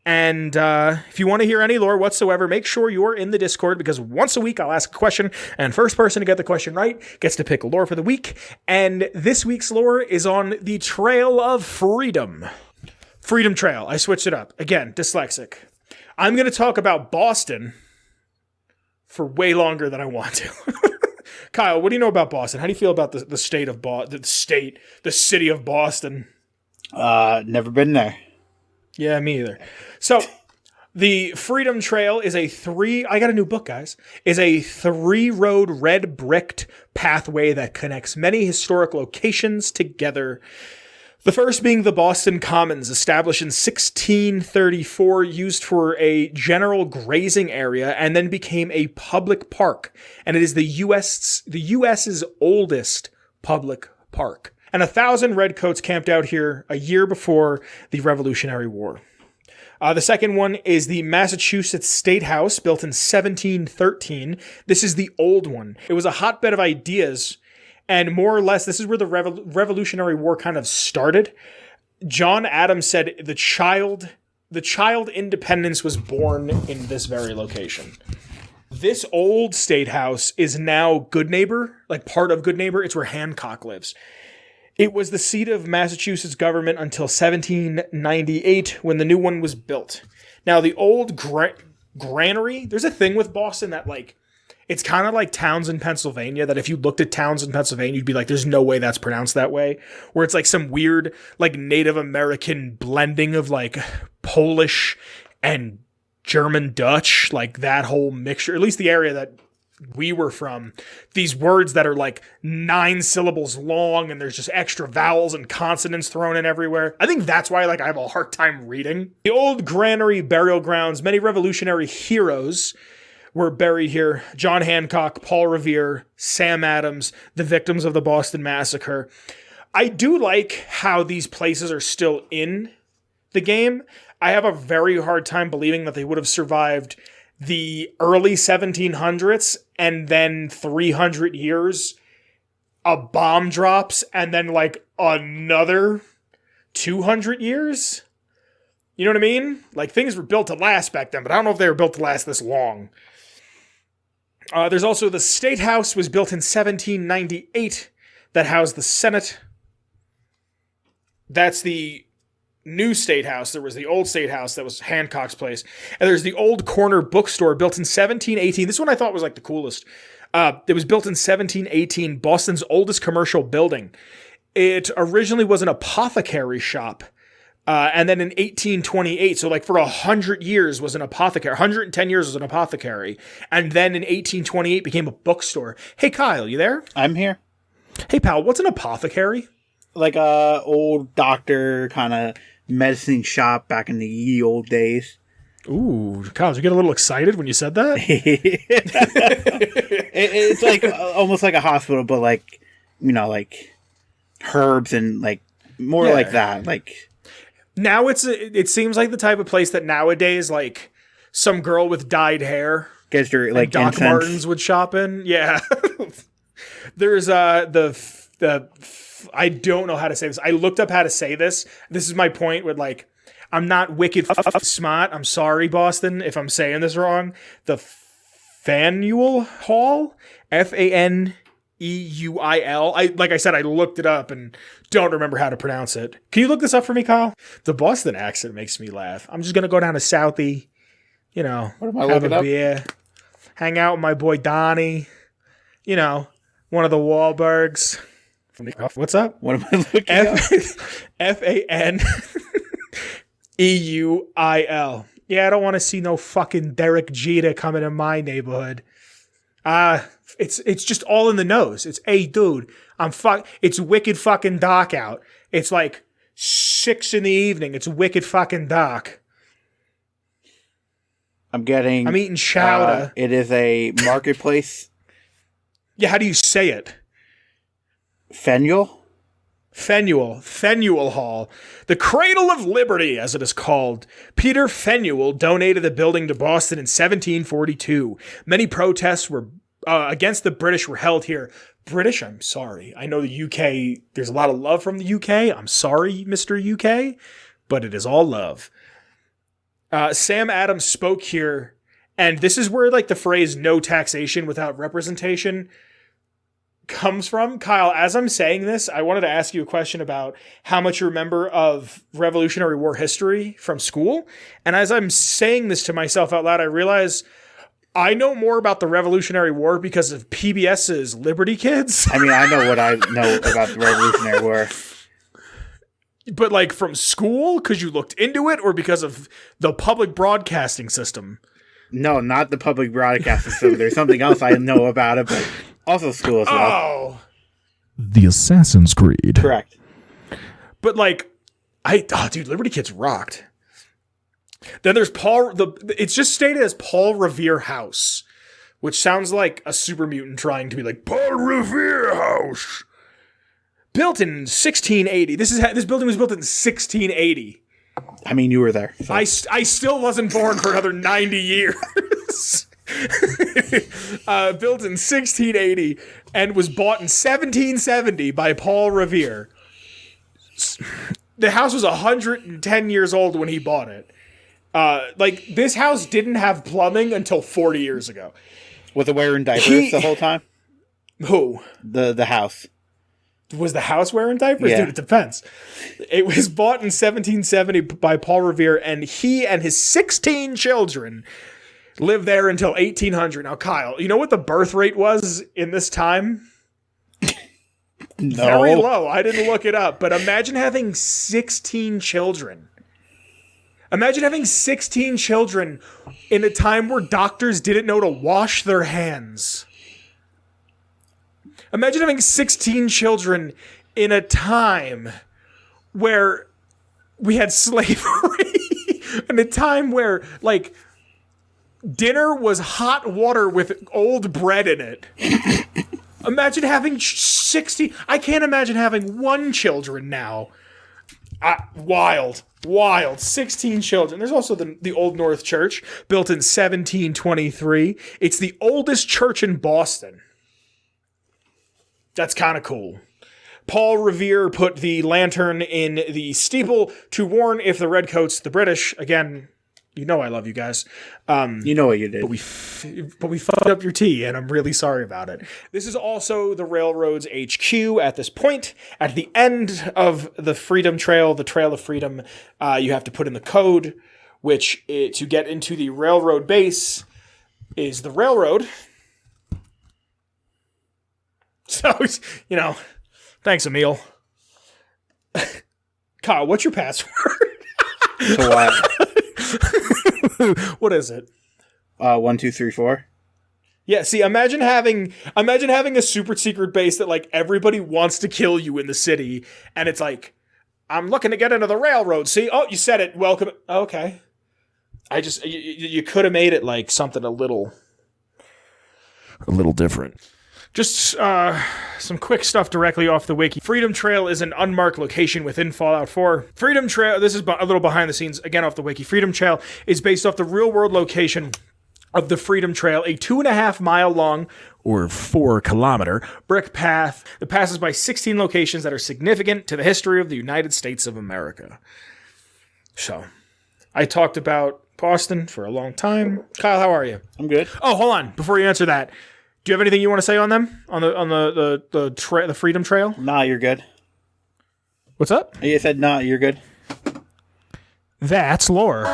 And if you want to hear any lore whatsoever, make sure you're in the Discord, because once a week I'll ask a question, and first person to get the question right gets to pick lore for the week. And this week's lore is on the Trail of Freedom. Freedom Trail. I switched it up. Again, dyslexic. I'm going to talk about Boston for way longer than I want to. Kyle, what do you know about Boston? How do you feel about the state of the city of Boston? Never been there. Yeah, me either. So, the Freedom Trail is I got a new book, guys, is a 3-road red bricked pathway that connects many historic locations together. The first being the Boston Commons, established in 1634, used for a general grazing area, and then became a public park. And it is the U.S.'s oldest public park. And 1,000 redcoats camped out here a year before the Revolutionary War. The second one is the Massachusetts State House, built in 1713. This is the old one. It was a hotbed of ideas, and more or less, this is where the Revolutionary War kind of started. John Adams said the child independence was born in this very location. This old State House is now Good Neighbor, like part of Good Neighbor. It's where Hancock lives. It was the seat of Massachusetts government until 1798, when the new one was built. Now, the old granary, there's a thing with Boston that, like, it's kind of like Townsend, Pennsylvania, that if you looked at Townsend, Pennsylvania, you'd be like, there's no way that's pronounced that way. Where it's like some weird, like, Native American blending of, like, Polish and German Dutch, like that whole mixture, at least the area that we were from, these words that are like 9 syllables long and there's just extra vowels and consonants thrown in everywhere. I think that's why, like, I have a hard time reading. The old granary burial grounds, many Revolutionary heroes were buried here. John Hancock, Paul Revere, Sam Adams, the victims of the Boston Massacre. I do like how these places are still in the game. I have a very hard time believing that they would have survived the early 1700s and then 300 years, a bomb drops, and then like another 200 years. You know what I mean? Like, things were built to last back then, but I don't know if they were built to last this long. There's also the State House, was built in 1798, that housed the Senate. That's the new State House. There was the old State House that was Hancock's place. And there's the old corner bookstore built in 1718. This one I thought was like the coolest. It was built in 1718, Boston's oldest commercial building. It originally was an apothecary shop. And then in 1828, so like for 100 years was an apothecary, 110 years was an apothecary. And then in 1828 became a bookstore. Hey, Kyle, you there? I'm here. Hey, pal, what's an apothecary? Like a old doctor kind of medicine shop back in the ye old days. Ooh, Kyle, did you get a little excited when you said that? It's like almost like a hospital, but like, you know, like herbs and like more like that. Like, now it seems like the type of place that nowadays, like, some girl with dyed hair gets your like Doc incense. Martens would shop in. Yeah. There's the I don't know how to say this. I looked up how to say this. This is my point with, like, I'm not wicked smart. I'm sorry, Boston, if I'm saying this wrong. The Faneuil Hall, Faneuil. Like I said, I looked it up and don't remember how to pronounce it. Can you look this up for me, Kyle? The Boston accent makes me laugh. I'm just gonna go down to Southie, you know, have a beer, hang out with my boy Donnie, you know, one of the Wahlbergs. What's up? What am I looking at? Faneuil. Yeah, I don't want to see no fucking Derek Jeter coming in my neighborhood. It's just all in the nose. It's, hey, dude, it's wicked fucking dark out. It's like 6 p.m. It's wicked fucking dark. I'm eating chowder. It is a marketplace. Yeah, how do you say it? Faneuil Hall. The Cradle of Liberty, as it is called. Peter Faneuil donated the building to Boston in 1742. Many protests were against the British were held here. British, I'm sorry. I know the UK, there's a lot of love from the UK. I'm sorry, Mr. UK, but it is all love. Sam Adams spoke here, and this is where like the phrase "no taxation without representation" comes from. Kyle, as I'm saying this, I wanted to ask you a question about how much you remember of Revolutionary War history from school. And as I'm saying this to myself out loud, I realize I know more about the Revolutionary War because of PBS's Liberty Kids. I mean, I know what I know about the Revolutionary War. But like from school, because you looked into it, or because of the public broadcasting system? No, not the public broadcasting system. There's something else I know about it, but also school as well. Oh. The Assassin's Creed. Correct. But like, dude, Liberty Kids rocked. Then there's it's just stated as Paul Revere House, which sounds like a super mutant trying to be like, Paul Revere House. Built in 1680. This building was built in 1680. I mean, you were there. So. I still wasn't born for another 90 years. Built in 1680 and was bought in 1770 by Paul Revere. The house was 110 years old when he bought it. Like, this house didn't have plumbing until 40 years ago. Was it wearing diapers the whole time? Who? The house. Was the house wearing diapers? Yeah. Dude, it depends. It was bought in 1770 by Paul Revere, and he and his 16 children lived there until 1800. Now, Kyle, you know what the birth rate was in this time? No. Very low. I didn't look it up, but imagine having 16 children. Imagine having 16 children in a time where doctors didn't know to wash their hands. Imagine having 16 children in a time where we had slavery, in a time where, like, dinner was hot water with old bread in it. Imagine having 60. I can't imagine having one children now. Wild. 16 children. There's also the Old North Church, built in 1723. It's the oldest church in Boston. That's kind of cool. Paul Revere put the lantern in the steeple to warn if the redcoats, the British, again, you know I love you guys. You know what you did. But we fucked up your tea, and I'm really sorry about it. This is also the railroad's HQ at this point. At the end of the Freedom Trail, the Trail of Freedom, you have to put in the code, which to get into the railroad base is the railroad. So, you know, thanks, Emil. Kyle, what's your password? To what? What is it? 1, 2, 3, 4. Yeah, see, imagine having a super secret base that, like, everybody wants to kill you in the city, and it's like, I'm looking to get into the railroad, see? Oh, you said it, welcome. Okay. You could have made it, like, something a little different. Just some quick stuff directly off the wiki. Freedom Trail is an unmarked location within Fallout 4. Freedom Trail, this is a little behind the scenes, again off the wiki. Freedom Trail is based off the real-world location of the Freedom Trail, a 2.5 mile long, or 4 kilometer, brick path that passes by 16 locations that are significant to the history of the United States of America. So, I talked about Boston for a long time. Kyle, how are you? I'm good. Oh, hold on. Before you answer that, do you have anything you want to say on them? On the Freedom Trail? Nah, you're good. What's up? You said nah, you're good. That's lore.